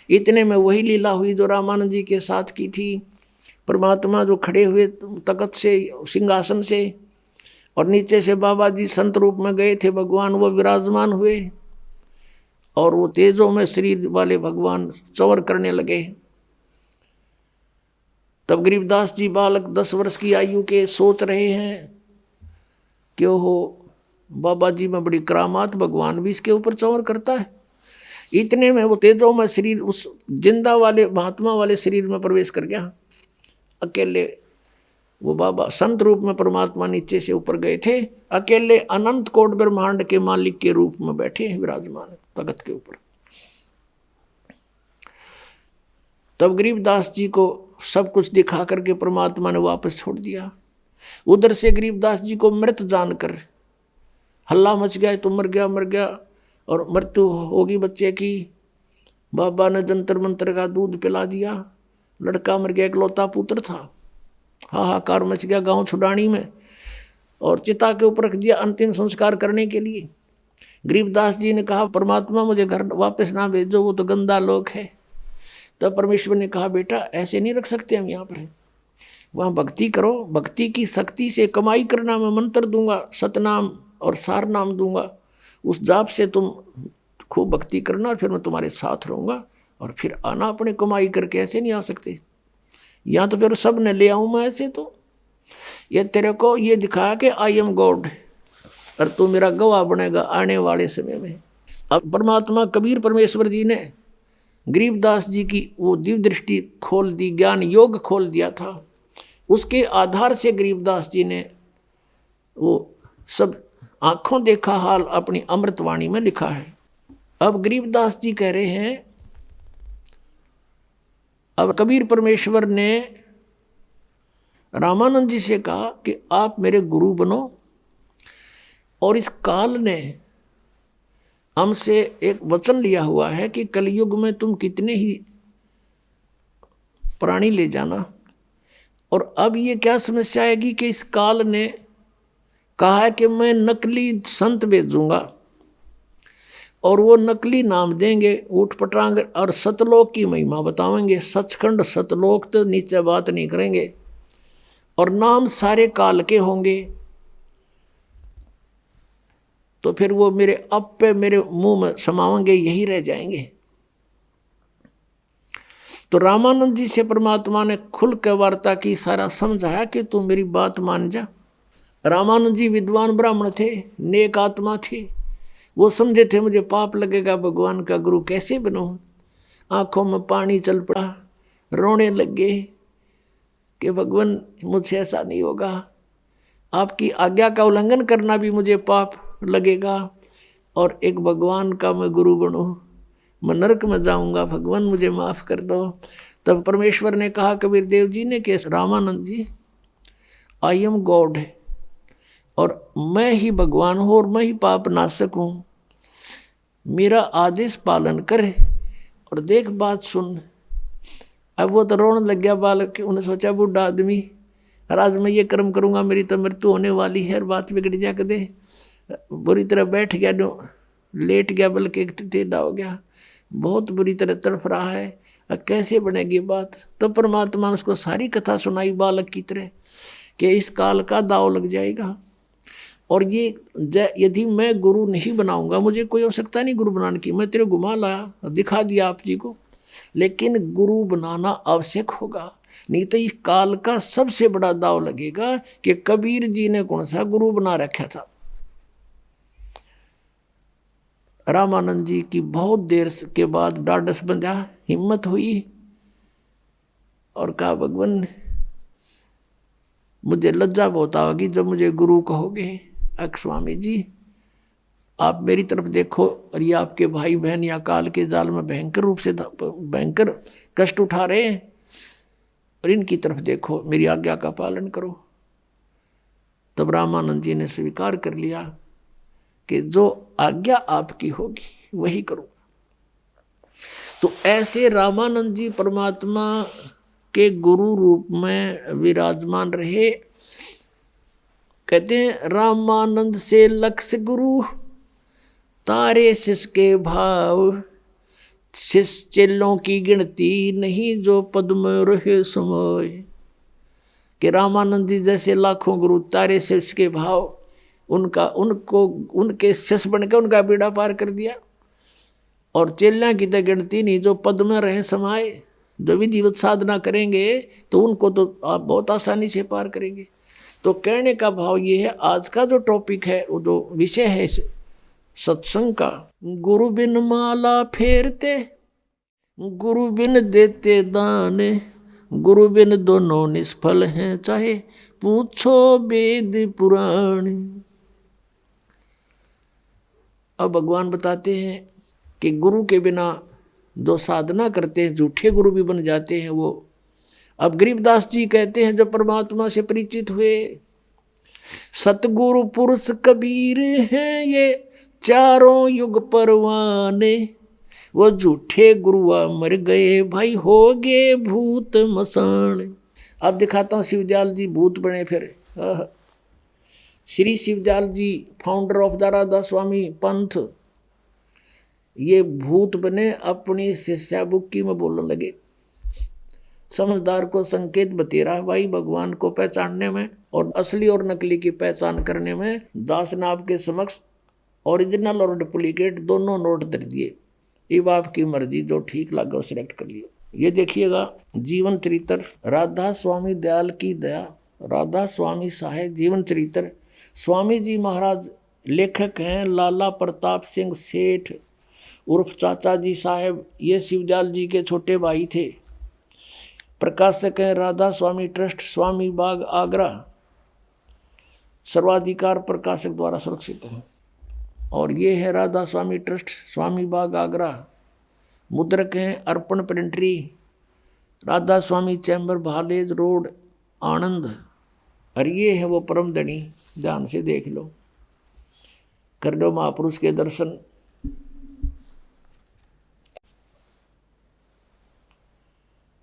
इतने में वही लीला हुई जो रामानंद जी के साथ की थी। परमात्मा जो खड़े हुए तख्त से, सिंहासन से, और नीचे से बाबा जी संत रूप में गए थे भगवान, वो विराजमान हुए, और वो तेजों में शरीर वाले भगवान चौर करने लगे। तब गरीबदास जी बालक 10 वर्ष की आयु के सोच रहे हैं कि हो बाबा जी में बड़ी करामात, भगवान भी इसके ऊपर चौर करता है। इतने में वो तेजों में शरीर उस जिंदा वाले महात्मा वाले शरीर में प्रवेश कर गया। अकेले वो बाबा संत रूप में परमात्मा नीचे से ऊपर गए थे, अकेले अनंत कोट ब्रह्मांड के मालिक के रूप में बैठे विराजमान तख्त के ऊपर। तब गरीबदास जी को सब कुछ दिखा करके परमात्मा ने वापस छोड़ दिया। उधर से गरीबदास जी को मृत जानकर हल्ला मच गया, तो मर गया और मृत्यु होगी बच्चे की। बाबा ने जंतर मंतर का दूध पिला दिया, लड़का मर गया, इकलौता पुत्र था। हाहाकार मच गया गांव छुडानी में, और चिता के ऊपर रख दिया अंतिम संस्कार करने के लिए। गरीबदास जी ने कहा परमात्मा मुझे घर वापस ना भेजो, वो तो गंदा लोक है। तब परमेश्वर ने कहा बेटा ऐसे नहीं रख सकते हम यहाँ पर, वहाँ भक्ति करो, भक्ति की शक्ति से कमाई करना। मैं मंत्र दूंगा, सतनाम और सार नाम दूंगा, उस जाप से तुम खूब भक्ति करना, फिर मैं तुम्हारे साथ रहूँगा, और फिर आना अपने कमाई करके। ऐसे नहीं आ सकते, यहाँ तो फिर सब ने ले आऊँ मैं ऐसे। तो ये तेरे को ये दिखा कि आई एम गॉड, और तू मेरा गवाह बनेगा आने वाले समय में। अब परमात्मा कबीर परमेश्वर जी ने गरीबदास जी की वो दिव्य दृष्टि खोल दी, ज्ञान योग खोल दिया था। उसके आधार से गरीबदास जी ने वो सब आंखों देखा हाल अपनी अमृतवाणी में लिखा है। अब गरीबदास जी कह रहे हैं, अब कबीर परमेश्वर ने रामानंद जी से कहा कि आप मेरे गुरु बनो, और इस काल ने हमसे एक वचन लिया हुआ है कि कलयुग में तुम कितने ही प्राणी ले जाना। और अब ये क्या समस्या आएगी कि इस काल ने कहा है कि मैं नकली संत भेजूंगा, और वो नकली नाम देंगे ऊट पटांग, और सतलोक की महिमा बतावेंगे। सचखंड सतलोक तो नीचे बात नहीं करेंगे, और नाम सारे काल के होंगे। तो फिर वो मेरे अब पे मेरे मुंह में समावेंगे, यही रह जाएंगे। तो रामानंद जी से परमात्मा ने खुल के वार्ता की, सारा समझाया कि तू मेरी बात मान जा। रामानंद जी विद्वान ब्राह्मण थे, नेक आत्मा थे। वो समझे थे मुझे पाप लगेगा, भगवान का गुरु कैसे बनूं। आंखों में पानी चल पड़ा, रोने लगे कि भगवान मुझसे ऐसा नहीं होगा, आपकी आज्ञा का उल्लंघन करना भी मुझे पाप लगेगा, और एक भगवान का मैं गुरु बनूं, मैं नरक में जाऊंगा, भगवान मुझे माफ़ कर दो। तब परमेश्वर ने कहा कबीर देव जी ने कि रामानंद जी आई एम गॉड है, और मैं ही भगवान हूँ, और मैं ही पाप नाशक हूँ। मेरा आदेश पालन करे और देख बात सुन। अब वो तो रोने लग गया बालक, उन्हें सोचा बूढ़ा आदमी, और आज मैं ये कर्म करूँगा मेरी तो मृत्यु होने वाली है, और बात बिगड़ जा के दे। बुरी तरह बैठ गया, लेट गया, बल्कि टेढ़ा हो गया, बहुत बुरी तरह तड़फ रहा है। अब कैसे बनेगी बात। तो परमात्मा ने उसको सारी कथा सुनाई बालक की तरह कि इस काल का दाव लग जाएगा, और ये यदि मैं गुरु नहीं बनाऊंगा, मुझे कोई आवश्यकता नहीं गुरु बनाने की, मैं तेरे घुमा लाया, दिखा दिया आप जी को, लेकिन गुरु बनाना आवश्यक होगा, नहीं तो इस काल का सबसे बड़ा दाव लगेगा कि कबीर जी ने कौन सा गुरु बना रखा था। रामानंद जी की बहुत देर के बाद डांडस बंधा, हिम्मत हुई, और कहा भगवान मुझे लज्जा बहुत आएगी जब मुझे गुरु कहोगे। स्वामी जी आप मेरी तरफ देखो, और ये आपके भाई बहन या काल के जाल में भयंकर रूप से भयंकर कष्ट उठा रहे हैं, और इनकी तरफ देखो, मेरी आज्ञा का पालन करो। तब रामानंद जी ने स्वीकार कर लिया कि जो आज्ञा आपकी होगी वही करूँगा। तो ऐसे रामानंद जी परमात्मा के गुरु रूप में विराजमान रहे, कहते हैं रामानंद से लक्ष्य गुरु तारे शिष्य के भाव, शिष्य चेलों की गिनती नहीं जो पद में रहे समय। कि रामानंद जी जैसे लाखों गुरु तारे शिष्य के भाव, उनको उनके शिष्य बनकर उनका बेड़ा पार कर दिया। और चेलियां की तो गिनती नहीं जो पद में रहे समाये, जो विधिवत साधना करेंगे तो उनको तो आप बहुत आसानी से पार करेंगे। तो कहने का भाव ये है, आज का जो टॉपिक है, वो जो विषय है इस सत्संग का, गुरु बिन माला फेरते गुरु बिन देते दान, गुरु बिन दोनों निष्फल हैं चाहे पूछो वेद पुराण। अब भगवान बताते हैं कि गुरु के बिना जो साधना करते हैं झूठे गुरु भी बन जाते हैं वो। अब गरीबदास जी कहते हैं जब परमात्मा से परिचित हुए, सतगुरु पुरुष कबीर हैं ये चारों युग परवाने, वो झूठे गुरुआ मर गए भाई हो गए भूत मसान। अब दिखाता हूँ शिवदयाल जी भूत बने फिर। श्री शिवदयाल जी फाउंडर ऑफ द राधा स्वामी पंथ, ये भूत बने अपनी शिष्या बुक्की में बोलने लगे। समझदार को संकेत बतेरा भाई भगवान को पहचानने में और असली और नकली की पहचान करने में। दास ने आपके समक्ष ओरिजिनल और डुप्लीकेट दोनों नोट दे दिए, अब आपकी मर्जी जो ठीक लगा वो सिलेक्ट कर लियो। ये देखिएगा जीवन चरित्र राधा स्वामी दयाल की दया, राधा स्वामी साहेब जीवन चरित्र। स्वामी जी महाराज लेखक हैं लाला प्रताप सिंह सेठ उर्फ चाचा जी साहेब, ये शिवदयाल जी के छोटे भाई थे। प्रकाशक हैं राधा स्वामी ट्रस्ट स्वामी बाग आगरा, सर्वाधिकार प्रकाशक द्वारा सुरक्षित है। और ये है राधा स्वामी ट्रस्ट स्वामी बाग आगरा, मुद्रक हैं अर्पण प्रिंटरी, राधा स्वामी चैम्बर भालेज रोड आनंद। और ये है वो परम धनी, ध्यान से देख लो, कर लो महापुरुष के दर्शन।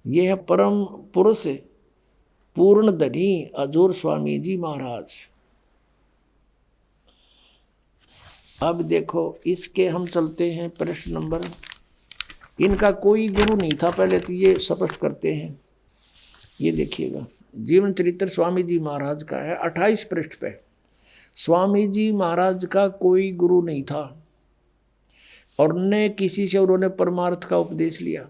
ये है परम पुरुष पूर्ण धनी अजूर स्वामी जी महाराज। अब देखो इसके हम चलते हैं प्रश्न नंबर। इनका कोई गुरु नहीं था पहले तो ये स्पष्ट करते हैं। ये देखिएगा जीवन चरित्र स्वामी जी महाराज का है 28 पृष्ठ पे। स्वामी जी महाराज का कोई गुरु नहीं था और न किसी से उन्होंने परमार्थ का उपदेश लिया।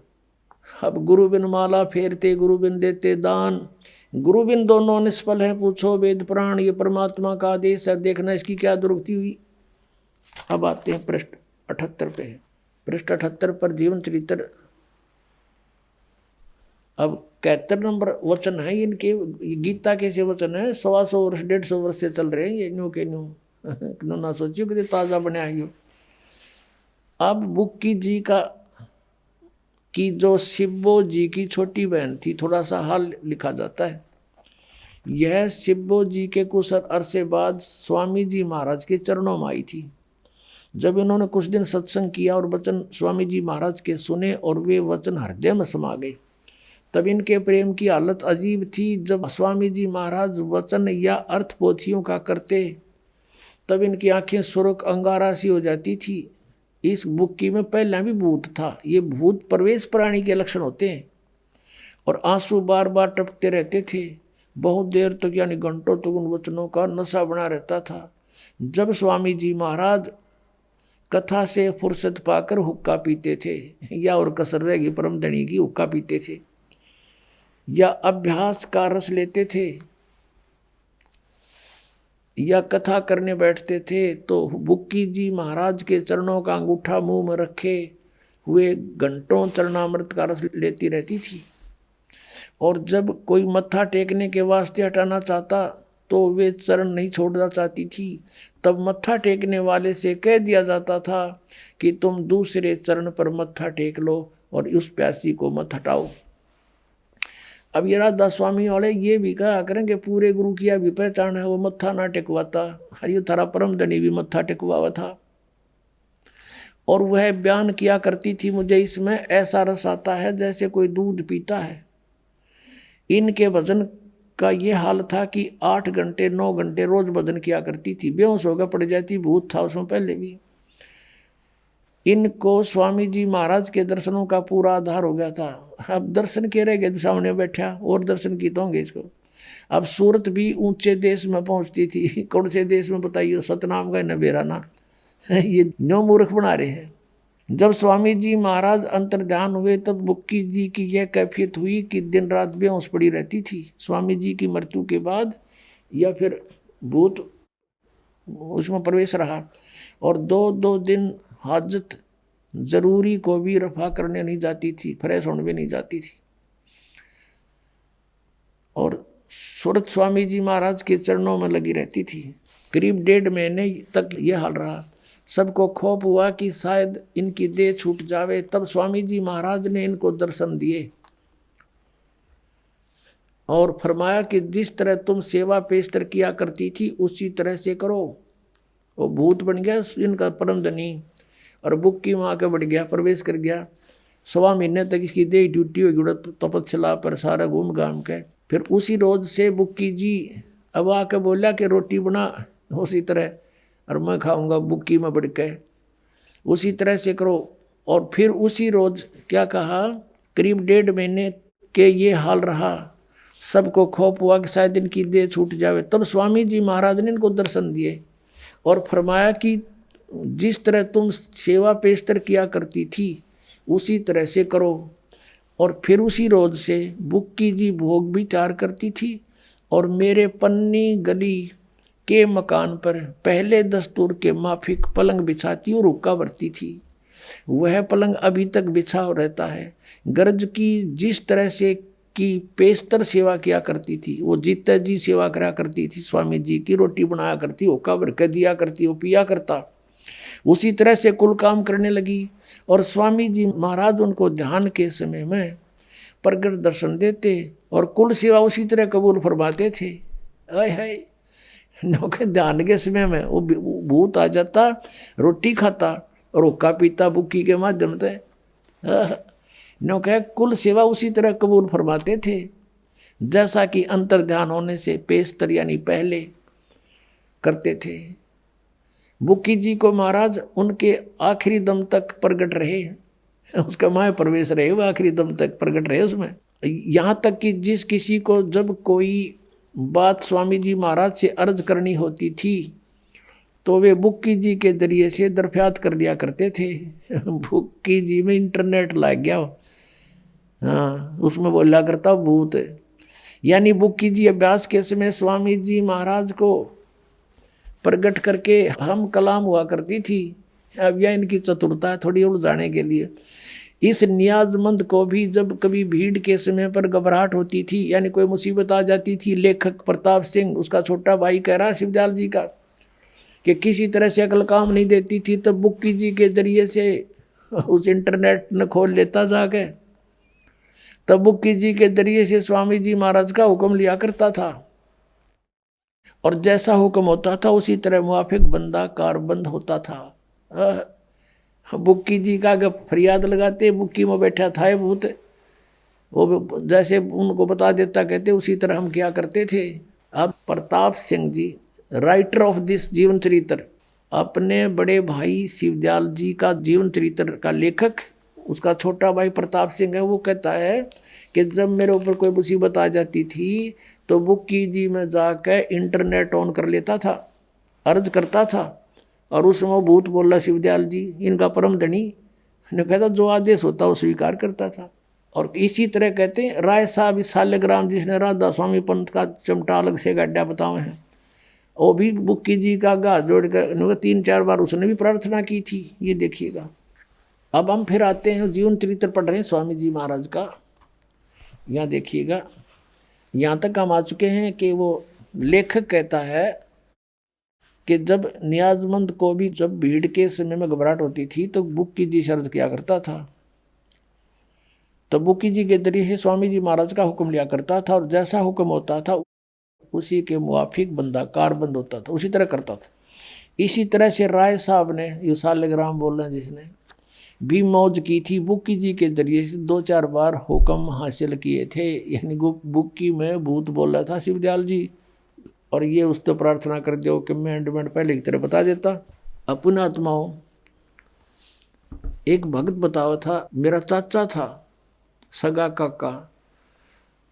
अब गुरु बिन माला फेरते गुरु बिन देते दान, गुरु बिन दोनों निष्फल है पूछो वेद पुराण। ये परमात्मा का आदेश है, देखना इसकी क्या दुर्गति हुई। अब आते हैं पृष्ठ 78 पे। पृष्ठ 78 पर जीवन चरित्र। अब 71 नंबर वचन है इनके। गीता के से वचन है 125 वर्ष 150 वर्ष से चल रहे हैं ये न्यू के न्यू ना सोचियो कि ताज़ा बने आइयो। अब बुक्की जी का कि जो शिब्बो जी की छोटी बहन थी, थोड़ा सा हाल लिखा जाता है। यह शिब्बो जी के कुछ अरसे बाद स्वामी जी महाराज के चरणों में आई थी। जब इन्होंने कुछ दिन सत्संग किया और वचन स्वामी जी महाराज के सुने और वे वचन हृदय में समा गए, तब इनके प्रेम की हालत अजीब थी। जब स्वामी जी महाराज वचन या अर्थ पोथियों का करते तब इनकी आंखें सुर्ख अंगारा सी हो जाती थी। इस बुक्की में पहले भी भूत था। ये भूत प्रवेश प्राणी के लक्षण होते हैं और आंसू बार बार टपकते रहते थे। बहुत देर तक यानी घंटों तक उन वचनों का नशा बना रहता था। जब स्वामी जी महाराज कथा से फुर्सत पाकर हुक्का पीते थे या और कसर रहेगी परम धनी की हुक्का पीते थे या अभ्यास का रस लेते थे या कथा करने बैठते थे, तो बुक्की जी महाराज के चरणों का अंगूठा मुंह में रखे हुए घंटों चरणामृत का रस लेती रहती थी। और जब कोई मत्था टेकने के वास्ते हटाना चाहता तो वे चरण नहीं छोड़ना चाहती थी। तब मत्था टेकने वाले से कह दिया जाता था कि तुम दूसरे चरण पर मत्था टेक लो और उस प्यासी को मत हटाओ। अब ये राधा स्वामी वाले ये भी कहा करेंगे पूरे गुरु की भी पहचान है, वो मत्था ना टेकवाता। हरियो थारा परम धनी भी मत्था टेकवा था। और वह बयान किया करती थी, मुझे इसमें ऐसा रस आता है जैसे कोई दूध पीता है। इनके भजन का ये हाल था कि 8 घंटे 9 घंटे रोज भजन किया करती थी, बेहोश होकर पड़ जाती, भूत था उसमें पहले भी। इनको स्वामी जी महाराज के दर्शनों का पूरा आधार हो गया था। अब दर्शन के रह गए, सामने बैठा और दर्शन की तो होंगे इसको। अब सूरत भी ऊंचे देश में पहुंचती थी। कौन से देश में बताइए, सतनाम का नबेरा ना ये न्यो मूर्ख बना रहे हैं। जब स्वामी जी महाराज अंतर्ध्यान हुए तब बुक्की जी की यह कैफियत हुई कि दिन रात बेहोश पड़ी रहती थी। स्वामी जी की मृत्यु के बाद या फिर भूत उसमें प्रवेश रहा और 2-2 दिन हाजत जरूरी को भी रफा करने नहीं जाती थी, फ्रेश होने भी नहीं जाती थी। और सूरत स्वामी जी महाराज के चरणों में लगी रहती थी। करीब 1.5 महीने तक यह हाल रहा। सबको खौफ हुआ कि शायद इनकी देह छूट जावे। तब स्वामी जी महाराज ने इनको दर्शन दिए और फरमाया कि जिस तरह तुम सेवा पेशतर किया करती थी उसी तरह से करो। वो भूत बन गया इनका परम धनी और बुक्की माँ के बढ़ गया, प्रवेश कर गया। 1.25 महीने तक इसकी देह ड्यूटी होगी तपस्या पर सारा घूम घाम के। फिर उसी रोज से बुक्की जी अब आके बोला कि रोटी बना उसी तरह और मैं खाऊंगा बुक्की में बढ़ के, उसी तरह से करो। और फिर उसी रोज क्या कहा, करीब 1.5 महीने के ये हाल रहा। सबको खौफ हुआ कि शायद इनकी देह छूट जावे। तब स्वामी जी महाराज ने इनको दर्शन दिए और फरमाया कि जिस तरह तुम सेवा पेशतर किया करती थी उसी तरह से करो। और फिर उसी रोज से बुक्की जी भोग भी तैयार करती थी और मेरे पन्नी गली के मकान पर पहले दस्तूर के माफिक पलंग बिछाती और हुक्का भरती थी। वह पलंग अभी तक बिछा रहता है। गर्ज की जिस तरह से की पेशतर सेवा किया करती थी, वो जीता जी सेवा करा करती थी। स्वामी जी की रोटी बनाया करती, हुक्का भर के दिया करती, वो पिया करता। उसी तरह से कुल काम करने लगी और स्वामी जी महाराज उनको ध्यान के समय में प्रगट दर्शन देते और कुल सेवा उसी तरह कबूल फरमाते थे। आय हाय, नौके ध्यान के समय में वो भूत आ जाता, रोटी खाता और हुक्का पीता बुक्की के माध्यम से। नौके कुल सेवा उसी तरह कबूल फरमाते थे जैसा कि अंतर ध्यान होने से पेशतर यानी पहले करते थे। बुक्की जी को महाराज उनके आखिरी दम तक प्रगट रहे, उसका माया प्रवेश रहे, वो आखिरी दम तक प्रगट रहे उसमें। यहाँ तक कि जिस किसी को जब कोई बात स्वामी जी महाराज से अर्ज करनी होती थी तो वे बुक्की जी के जरिए से दरफ्यात कर दिया करते थे। बुक्की जी में इंटरनेट लग गया, हाँ उसमें बोला करता भूत। यानी बुक्की जी अभ्यास के समय स्वामी जी महाराज को प्रगट करके हम कलाम हुआ करती थी। अब यह इनकी चतुरता है थोड़ी उलझाने के लिए। इस नियाजमंद को भी जब कभी भीड़ के समय पर घबराहट होती थी यानी कोई मुसीबत आ जाती थी, लेखक प्रताप सिंह उसका छोटा भाई कह रहा शिवदयाल जी का कि किसी तरह से अकल काम नहीं देती थी, तब बुक्की जी के जरिए से उस इंटरनेट न खोल लेता जाके, तब बुक्की जी के जरिए से स्वामी जी महाराज का हुक्म लिया करता था और जैसा हुक्म होता था उसी तरह मुआफिक बंदा कारबंद होता था। बुक्की जी का फरियाद लगाते, बुक्की में बैठा था भूत, वो जैसे उनको बता देता कहते उसी तरह हम क्या करते थे। अब Pratap Singh ji writer of this जीवन चरित्र, अपने बड़े भाई शिवदयाल जी का जीवन चरित्र का लेखक उसका छोटा भाई प्रताप सिंह है। वो कहता है कि जब मेरे ऊपर कोई मुसीबत आ जाती थी तो बुक्की जी में जाकर इंटरनेट ऑन कर लेता था, अर्ज करता था और उस समय भूत बोला शिवदयाल जी इनका परम धनी ने कहता जो आदेश होता वो स्वीकार करता था। और इसी तरह कहते हैं राय साहब सालेग्राम जिसने राधा स्वामी पंथ का चमटा अलग से गड्ढा बताए हैं, वो भी बुक्की जी का गा जोड़ कर 3-4 बार उसने भी प्रार्थना की थी। ये देखिएगा। अब हम फिर आते हैं जीवन चरित्र पढ़ रहे हैं स्वामी जी महाराज का। यहाँ देखिएगा, यहाँ तक हम आ चुके हैं कि वो लेखक कहता है कि जब नियाजमंद को भी जब भीड़ के समय में घबराहट होती थी तो बुक्की जी शर्त किया करता था, तो बुक्की जी के जरिए से स्वामी जी महाराज का हुक्म लिया करता था और जैसा हुक्म होता था उसी के मुआफिक बंदा कारबंद होता था, उसी तरह करता था। इसी तरह से राय साहब ने ये सालेग्राम बोल रहे हैं जिसने भी मौज की थी। बुक्की जी के जरिए से 2-4 बार हुक्म हासिल किए थे, यानी बुक्की में भूत बोला था शिवदयाल जी, और ये उस तो प्रार्थना कर दो कि मैं एंडमेंट पहले की तरह बता देता। अपना आत्माओं, एक भक्त बतावा था, मेरा चाचा था सगा काका,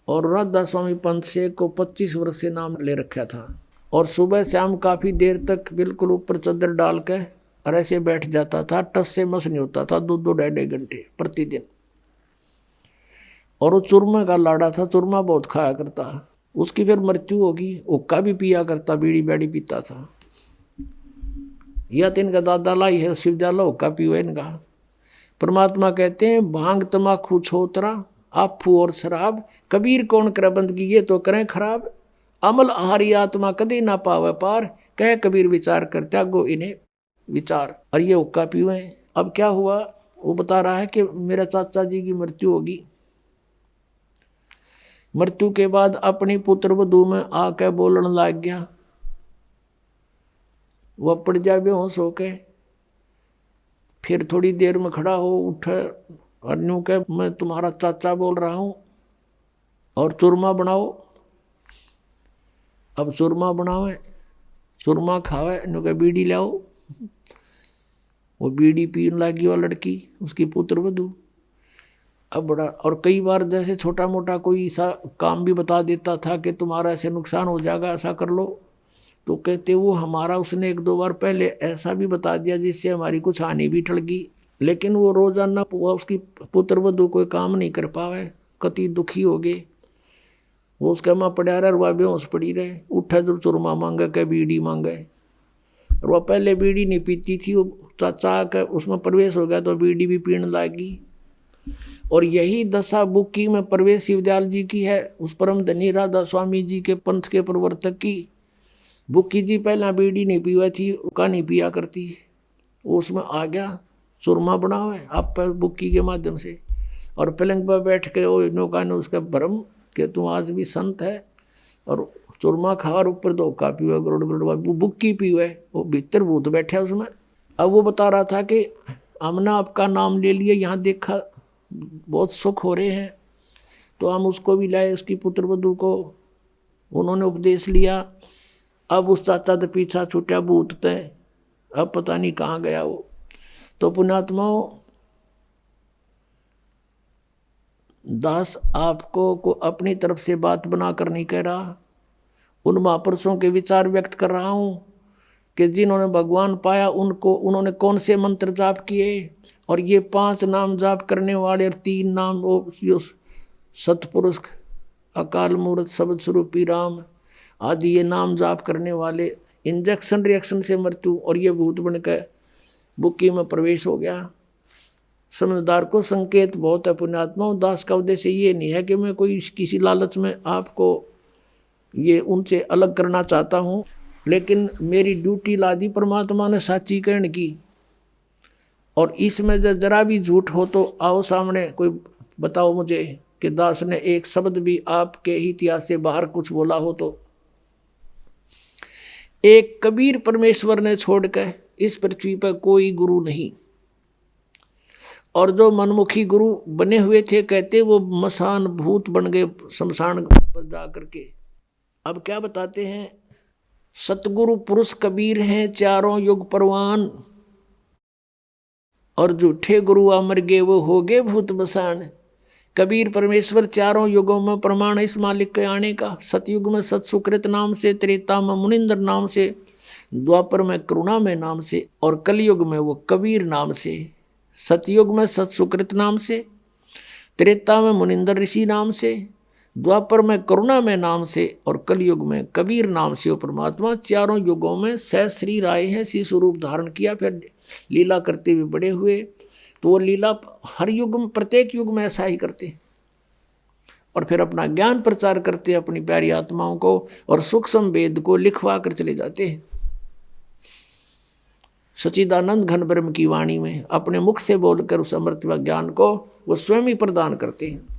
और राधा स्वामी पंत से को 25 वर्ष से नाम ले रखा था, और सुबह शाम काफ़ी देर तक बिल्कुल ऊपर चादर डाल के और ऐसे बैठ जाता था, टस से मस नहीं होता था, 2-2 ढाई घंटे प्रतिदिन। और वो चूरमा का लाड़ा था, चूरमा बहुत खाया करता। उसकी फिर मृत्यु होगी, हुक्का भी पिया करता, बीड़ी बैड़ी पीता था। या तो इनका दादा लाई है शिवदयाल, हुक्का पियो इनका। परमात्मा कहते हैं भांग तमाकू छोतरा आफू और शराब, कबीर कौन करे बंदगी ये तो करें खराब। अमल आहारी आत्मा कदी ना पावे पार, कह कबीर विचार कर त्यागो इन्हें विचार। और ये हुक्का पीवे। अब क्या हुआ, वो बता रहा है कि मेरा चाचा जी की मृत्यु होगी। मृत्यु के बाद अपनी पुत्र वधू में आके बोलने लग गया। वह पड़ जाए बेहोश होके, फिर थोड़ी देर में खड़ा हो उठे और न्यू के मैं तुम्हारा चाचा बोल रहा हूँ और चूरमा बनाओ। अब चूरमा बनावे, चूरमा खावे, न्यू के बीड़ी लाओ। वो बीड़ी पीने लगी वो लड़की, उसकी पुत्र वधू। अब बड़ा, और कई बार जैसे छोटा मोटा कोई ऐसा काम भी बता देता था कि तुम्हारा ऐसे नुकसान हो जाएगा, ऐसा कर लो, तो कहते वो हमारा उसने 1-2 बार पहले ऐसा भी बता दिया जिससे हमारी कुछ हानि भी टल गई। लेकिन वो रोजाना वो उसकी पुत्र वधू कोई काम नहीं कर पावे, कति दुखी हो गए। वो उसके माँ पड़ा रहा, वह बेहोश पड़ी रहे। उठे जब चूरमा मांगे के बीड़ी मांगे, और वह पहले बीड़ी नहीं पीती थी, वो चाचा के उसमें प्रवेश हो गया तो बीड़ी भी पीने लगी। और यही दशा बुक्की में प्रवेश शिवदयाल जी की है, उस परम धनी राधा स्वामी जी के पंथ के प्रवर्तक की। बुक्की जी पहला बीड़ी नहीं पीवा थी, उसका नहीं पिया करती, वो उसमें आ गया। चूरमा बनावे आप बुक्की के माध्यम से, और पलंग पर बैठ के वो नौका ने उसका भरम कि तुम आज भी संत है, और चूरमा खा और ऊपर धोखा पीवे, गरुड़ बुक्की पीवे, वो भीतर भूत बैठा उसमें। अब वो बता रहा था कि हमने आपका नाम ले लिया, यहाँ देखा बहुत सुख हो रहे हैं, तो हम उसको भी लाए, उसकी पुत्र वधू को उन्होंने उपदेश लिया। अब उस चाचा तो पीछा छूटा भूत तय, अब पता नहीं कहाँ गया वो। तो पुण्यात्माओं, दास आपको को अपनी तरफ से बात बनाकर नहीं कह रहा, उन महापुरुषों के विचार व्यक्त कर रहा हूँ कि जिन्होंने भगवान पाया उनको उन्होंने कौन से मंत्र जाप किए। और ये 5 नाम जाप करने वाले, और 3 नाम वो सतपुरुष, अकाल मूर्त, शब्द स्वरूपी राम आदि ये नाम जाप करने वाले, इंजेक्शन रिएक्शन से मृत्यु, और ये भूत बनकर बुक्की में प्रवेश हो गया। समझदार को संकेत बहुत है पुण्यात्माओं। दास का उद्देश्य ये नहीं है कि मैं कोई किसी लालच में आपको ये उनसे अलग करना चाहता हूँ, लेकिन मेरी ड्यूटी ला दी परमात्मा ने साची कहने की। और इसमें जरा भी झूठ हो तो आओ सामने, कोई बताओ मुझे कि दास ने एक शब्द भी आपके ही इतिहास से बाहर कुछ बोला हो तो। एक कबीर परमेश्वर ने छोड़कर इस पृथ्वी पर कोई गुरु नहीं, और जो मनमुखी गुरु बने हुए थे कहते वो मसान भूत बन गए शमशान पर जा करके। अब क्या बताते हैं, सतगुरु पुरुष कबीर हैं 4 युग परवान, और झूठे गुरु अमर गे वो हो गए भूत बसान। कबीर परमेश्वर 4 युगों में प्रमाण इस मालिक के आने का। सतयुग में सत सुकृत नाम से, त्रेता में मुनिंदर नाम से, द्वापर में करुणा में नाम से, और कलयुग में वो कबीर नाम से। सतयुग में सत सुकृत नाम से, त्रेता में मुनिंदर ऋषि नाम से, द्वापर में करुणा में नाम से, और कलयुग में कबीर नाम से वो परमात्मा 4 युगों में सहस्री आए हैं, सी स्वरूप धारण किया, फिर लीला करते हुए बड़े हुए। तो वो लीला हर युग में, प्रत्येक युग में ऐसा ही करते, और फिर अपना ज्ञान प्रचार करते अपनी प्यारी आत्माओं को, और सूक्ष्म वेद को लिखवा कर चले जाते हैं। सच्चिदानंद घन ब्रह्म की वाणी में अपने मुख से बोलकर उस अमृत व ज्ञान को वो स्वयं ही प्रदान करते हैं।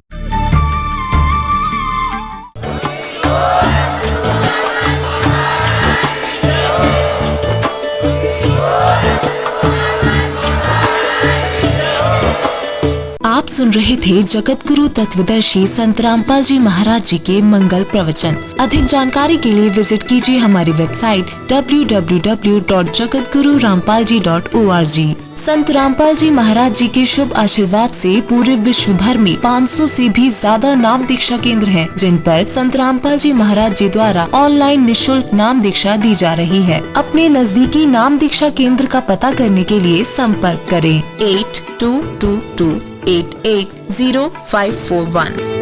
सुन रहे थे जगत गुरु तत्वदर्शी संत रामपाल जी महाराज जी के मंगल प्रवचन। अधिक जानकारी के लिए विजिट कीजिए हमारी वेबसाइट www.jagatgururampalji.org। संत रामपाल जी महाराज जी के शुभ आशीर्वाद से पूरे विश्व भर में 500 से भी ज्यादा नाम दीक्षा केंद्र हैं, जिन पर संत रामपाल जी महाराज जी द्वारा ऑनलाइन निशुल्क नाम दीक्षा दी जा रही है। अपने नजदीकी नाम दीक्षा केंद्र का पता करने के लिए संपर्क करें 8222880541।